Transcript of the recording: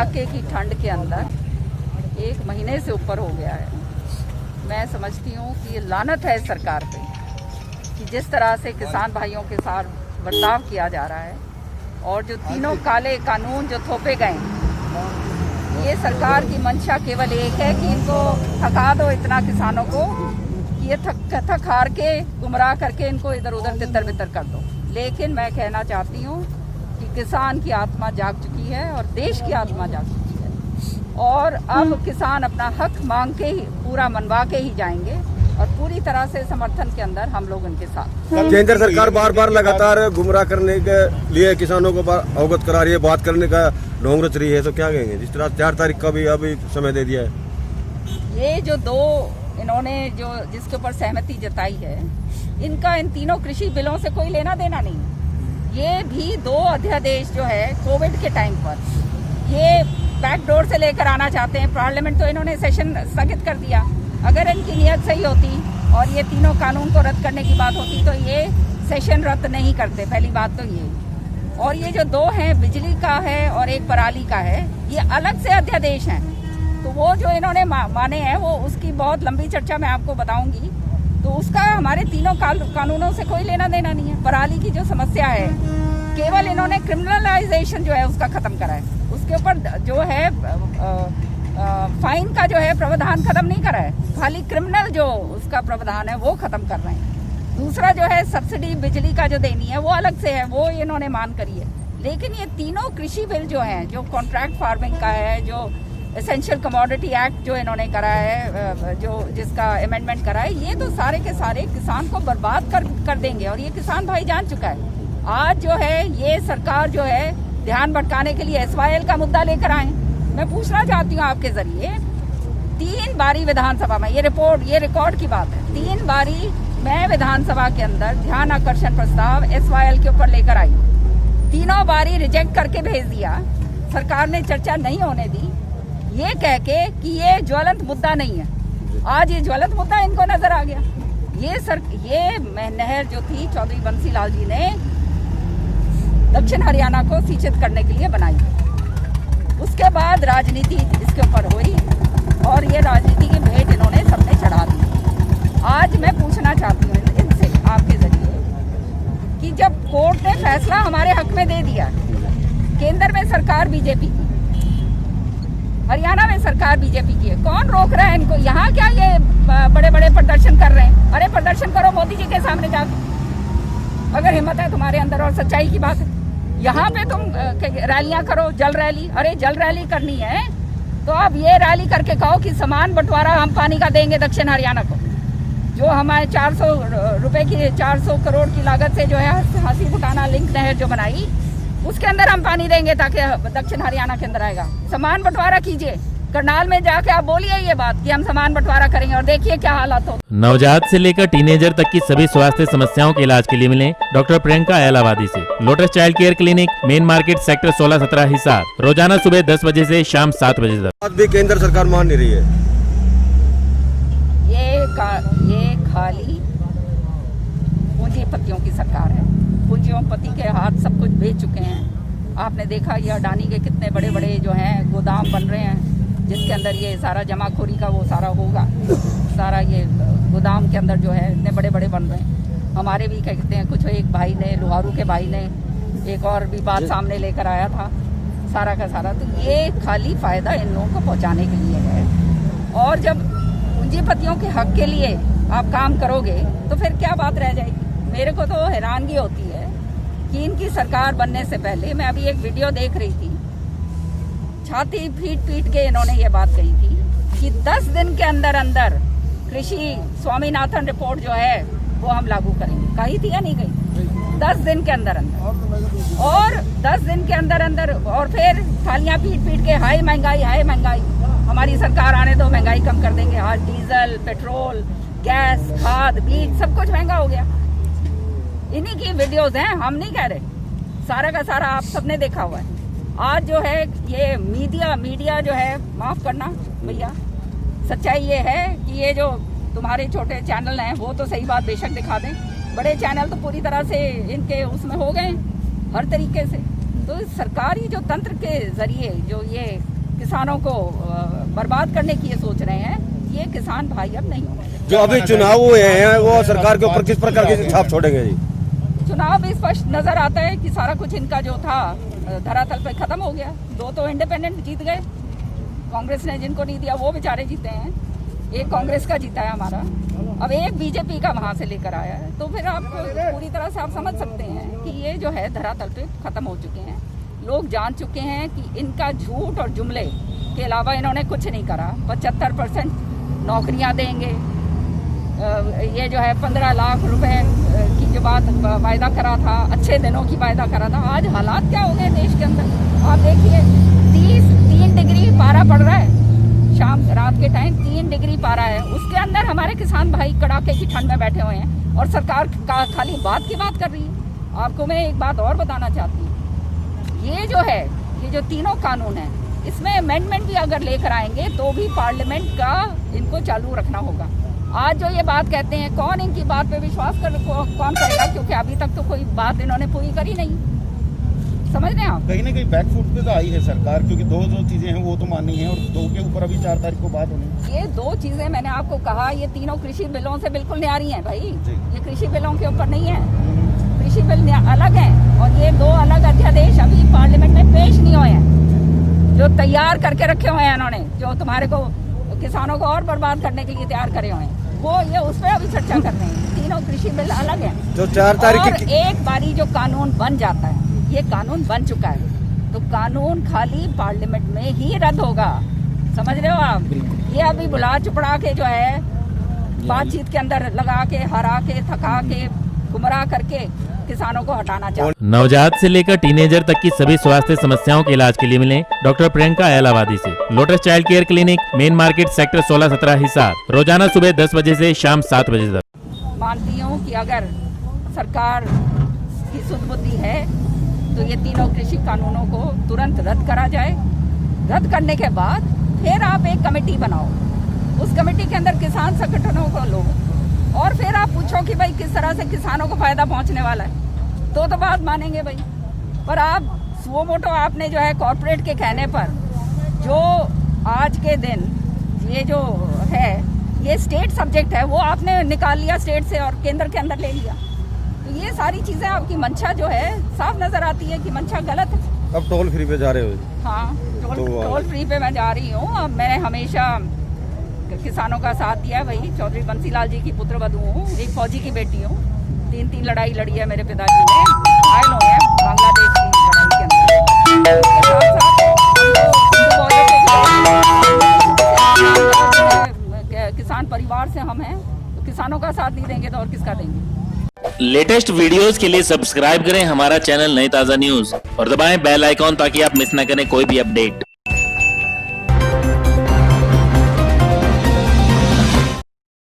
कड़ाके की ठंड के अंदर 1 महीने से ऊपर हो गया है। मैं समझती हूँ कि ये लानत है सरकार पे कि जिस तरह से किसान भाइयों के साथ बर्ताव किया जा रहा है और जो तीनों काले कानून जो थोपे गए, ये सरकार की मंशा केवल एक है कि इनको थका दो इतना किसानों को कि ये थक हार के गुमराह करके इनको इधर उधर तितर बितर कर दो। लेकिन मैं कहना चाहती हूँ कि किसान की आत्मा जाग चुकी है और देश की आत्मा जाग चुकी है और अब किसान अपना हक मांग के ही पूरा मनवा के ही जाएंगे और पूरी तरह से समर्थन के अंदर हम लोग उनके साथ। केंद्र सरकार बार बार लगातार गुमराह करने के लिए किसानों को अवगत करा रही है, बात करने का ढोंग रच रही है, तो क्या कहेंगे? जिस तरह 4 तारीख का भी अभी समय दे दिया है। ये जो दो इन्होंने जो जिसके ऊपर सहमति जताई है, इनका इन तीनों कृषि बिलों से कोई लेना देना नहीं। ये भी 2 अध्यादेश जो है कोविड के टाइम पर ये बैकडोर से लेकर आना चाहते हैं। पार्लियामेंट तो इन्होंने सेशन स्थगित कर दिया। अगर इनकी नीयत सही होती और ये तीनों कानून को रद्द करने की बात होती तो ये सेशन रद्द नहीं करते, पहली बात तो ये। और ये जो 2 हैं, बिजली का है और एक पराली का है, ये अलग से अध्यादेश हैं। तो वो जो इन्होंने माने हैं वो उसकी बहुत लंबी चर्चा मैं आपको बताऊंगी। तो उसका हमारे तीनों कानूनों से कोई लेना देना नहीं है। पराली की जो समस्या है, केवल इन्होंने क्रिमिनलाइजेशन जो है उसका खत्म करा है, उसके ऊपर जो है फाइन का जो है प्रावधान खत्म नहीं करा है, खाली क्रिमिनल जो उसका प्रावधान है वो खत्म कर रहे हैं। दूसरा जो है सब्सिडी बिजली का जो देनी है वो अलग से है, वो इन्होंने मांग करी है। लेकिन ये तीनों कृषि बिल जो हैं, जो कॉन्ट्रैक्ट फार्मिंग का है, जो एसेंशियल कमोडिटी एक्ट जो इन्होंने करा है, जो जिसका अमेंडमेंट करा है, ये तो सारे के सारे किसान को बर्बाद कर देंगे और ये किसान भाई जान चुका है। आज जो है ये सरकार जो है ध्यान भटकाने के लिए SYL का मुद्दा लेकर आए। मैं पूछना चाहती हूँ आपके जरिए, 3 बारी विधानसभा में, ये रिकॉर्ड की बात है, 3 बारी मैं विधानसभा के अंदर ध्यान आकर्षण प्रस्ताव SYL के ऊपर लेकर आई, तीनों बारी रिजेक्ट करके भेज दिया। सरकार ने चर्चा नहीं होने दी, ये कह के कि ये ज्वलंत मुद्दा नहीं है। आज ये ज्वलंत मुद्दा इनको नजर आ गया। ये नहर जो थी चौधरी बंसी लाल जी ने दक्षिण हरियाणा को सिंचित करने के लिए बनाई। उसके बाद राजनीति इसके ऊपर हुई और ये राजनीति की भेंट इन्होंने सबने चढ़ा दी। आज मैं पूछना चाहती हूँ इनसे आपके जरिए कि जब कोर्ट ने फैसला हमारे हक में दे दिया, केंद्र में सरकार बीजेपी की, हरियाणा में सरकार बीजेपी की है, कौन रोक रहा है इनको? यहाँ क्या ये बड़े बड़े प्रदर्शन कर रहे हैं? अरे प्रदर्शन करो मोदी जी के सामने जाकर, अगर हिम्मत है तुम्हारे अंदर और सच्चाई की बात है। यहाँ पे तुम रैलियां करो, जल रैली। अरे जल रैली करनी है तो अब ये रैली करके कहो कि समान बंटवारा हम पानी का देंगे दक्षिण हरियाणा को। जो हमारे 400 रुपए की 400 करोड़ की लागत से जो है हाथी फुटाना लिंक नहर जो बनाई, उसके अंदर हम पानी देंगे ताकि दक्षिण हरियाणा के अंदर आएगा। समान बंटवारा कीजिए। करनाल में जाके आप बोलिए ये बात कि हम समान बंटवारा करेंगे और देखिए क्या हालात हो। नवजात से लेकर टीनेजर तक की सभी स्वास्थ्य समस्याओं के इलाज के लिए मिले डॉक्टर प्रियंका अहलावादी से। Lotus child care clinic, main market, sector 16-17 Hisar. रोजाना सुबह 10 बजे से शाम 7 बजे तक। आज भी केंद्र सरकार मान नहीं रही है। ये खाली पूंजीपतियों की सरकार है। पूंजीपति के हाथ सब कुछ बेच चुके हैं। आपने देखा ये अडानी के कितने बड़े बड़े जो हैं गोदाम बन रहे हैं, जिसके अंदर ये सारा जमाखोरी का वो सारा होगा। सारा ये गोदाम के अंदर जो है इतने बड़े बड़े बन रहे हैं। हमारे भी क्या कहते हैं, कुछ एक भाई ने, लोहारू के भाई ने एक और भी बात सामने लेकर आया था, सारा का सारा। तो ये खाली फायदा इन लोगों को पहुंचाने के लिए है। और जब पूंजीपतियों के हक के लिए आप काम करोगे तो फिर क्या बात रह जाएगी? मेरे को तो हैरानगी होती है कि इनकी सरकार बनने से पहले मैं अभी एक वीडियो देख रही थी, छाती पीट के इन्होंने ये बात कही थी कि 10 दिन के अंदर अंदर कृषि स्वामीनाथन रिपोर्ट जो है वो हम लागू करेंगे। कही थी या नहीं कही? 10 दिन के अंदर अंदर। और 10 दिन के अंदर अंदर और फिर थालियां पीट के हाय महंगाई, हमारी सरकार आने दो महंगाई कम कर देंगे। आज डीजल, पेट्रोल, गैस, खाद, बीज सब कुछ महंगा हो गया। इन्हीं की वीडियोस हैं, हम नहीं कह रहे, सारा का सारा आप सबने देखा हुआ है। आज जो है ये मीडिया जो है, माफ करना भैया, सच्चाई ये है कि ये जो तुम्हारे छोटे चैनल हैं वो तो सही बात बेशक दिखा दें, बड़े चैनल तो पूरी तरह से इनके उसमें हो गए हर तरीके से। तो सरकारी जो तंत्र के जरिए जो ये किसानों को बर्बाद करने की ये सोच रहे हैं, ये किसान भाई अब नहीं होंगे। जो अभी चुनाव हुए हैं वो सरकार के ऊपर किस प्रकार की छाप छोड़ेंगे जी? चुनाव में स्पष्ट नजर आता है कि सारा कुछ इनका जो था धरातल पे खत्म हो गया। 2 तो इंडिपेंडेंट जीत गए, कांग्रेस ने जिनको नहीं दिया वो बेचारे जीते हैं, एक कांग्रेस का जीता है हमारा, अब एक बीजेपी का वहां से लेकर आया है। तो फिर आप पूरी तरह से आप समझ सकते हैं कि ये जो है धरातल पे खत्म हो चुके हैं। लोग जान चुके हैं कि इनका झूठ और जुमले के अलावा इन्होंने कुछ नहीं करा। 75% नौकरियां देंगे, ये जो है 15 लाख रुपए की जो बात वायदा करा था, अच्छे दिनों की वायदा करा था, आज हालात क्या हो गए देश के अंदर आप देखिए। 3 डिग्री पारा पड़ रहा है, शाम रात के टाइम 3 डिग्री पारा है, उसके अंदर हमारे किसान भाई कड़ाके की ठंड में बैठे हुए हैं और सरकार खाली बात की बात कर रही है। आपको मैं एक बात और बताना चाहती हूँ, ये जो है ये जो तीनों कानून है इसमें अमेंडमेंट भी अगर लेकर आएंगे तो भी पार्लियामेंट का इनको चालू रखना होगा। आज जो ये बात कहते हैं, कौन इनकी बात पे विश्वास कौन करेगा, क्योंकि अभी तक तो कोई बात इन्होंने पूरी करी नहीं। समझ रहे हैं आप? कहीं ना कहीं बैकफुट पे तो आई है सरकार, क्योंकि दो चीजें हैं वो तो माननी है और 2 के ऊपर अभी 4 तारीख को बात होनी है। ये 2 चीजें मैंने आपको कहा, ये तीनों कृषि बिलों से बिल्कुल न्यारी हैं भाई। ये कृषि बिलों के ऊपर नहीं है, कृषि बिल अलग हैं और ये 2 अलग अध्यादेश अभी पार्लियामेंट में पेश नहीं हुए हैं, जो तैयार करके रखे हुए हैं इन्होंने, जो तुम्हारे को किसानों को और बर्बाद करने के लिए तैयार करे हुए हैं, वो ये उस पर अभी चर्चा कर रहे हैं। तीनों कृषि बिल अलग हैं। जो 4 तारीख और एक बारी जो कानून बन जाता है, ये कानून बन चुका है, तो कानून खाली पार्लियामेंट में ही रद्द होगा। समझ रहे हो आप? ये अभी बुला चुपड़ा के जो है बातचीत के अंदर लगा के, हरा के, थका के, गुमराह करके किसानों को हटाना चाहिए। नवजात से लेकर टीनेजर तक की सभी स्वास्थ्य समस्याओं के इलाज के लिए मिले डॉक्टर प्रियंका अहलावादी से। Lotus child care clinic, main market, sector 16-17 Hisar, रोजाना सुबह 10 बजे से शाम 7 बजे तक। मानती हूँ कि अगर सरकार की सुध-बुद्धि है तो ये तीनों कृषि कानूनों को तुरंत रद्द करा जाए। रद्द करने के बाद फिर आप एक कमेटी बनाओ, उस कमेटी के अंदर किसान संगठनों को लो और फिर आप पूछो कि भाई किस तरह से किसानों को फायदा पहुंचने वाला है, तो बात मानेंगे भाई। पर आप सुओ मोटो आपने जो है कॉर्पोरेट के कहने पर जो आज के दिन ये जो है ये स्टेट सब्जेक्ट है वो आपने निकाल लिया स्टेट से और केंद्र के अंदर ले लिया। तो ये सारी चीजें आपकी मंशा जो है साफ नजर आती है कि मंशा गलत है। अब टोल फ्री पे जा रहे हो? हाँ, टोल फ्री पे मैं जा रही हूँ। अब मैंने हमेशा किसानों का साथ दिया है भाई। चौधरी बंसीलाल जी की पुत्र वधू हूँ, एक फौजी की बेटी हूँ। 3 लड़ाई लड़ी है मेरे पिताजी ने, घायल हुए हैं बांग्लादेश की लड़ाई के अंदर। किसान परिवार से हम हैं, तो किसानों का साथ नहीं देंगे तो और किसका देंगे। लेटेस्ट वीडियोस के लिए सब्सक्राइब करें हमारा चैनल नई ताजा न्यूज और दबाएं बेल आइकॉन ताकि आप मिस न करें कोई भी अपडेट।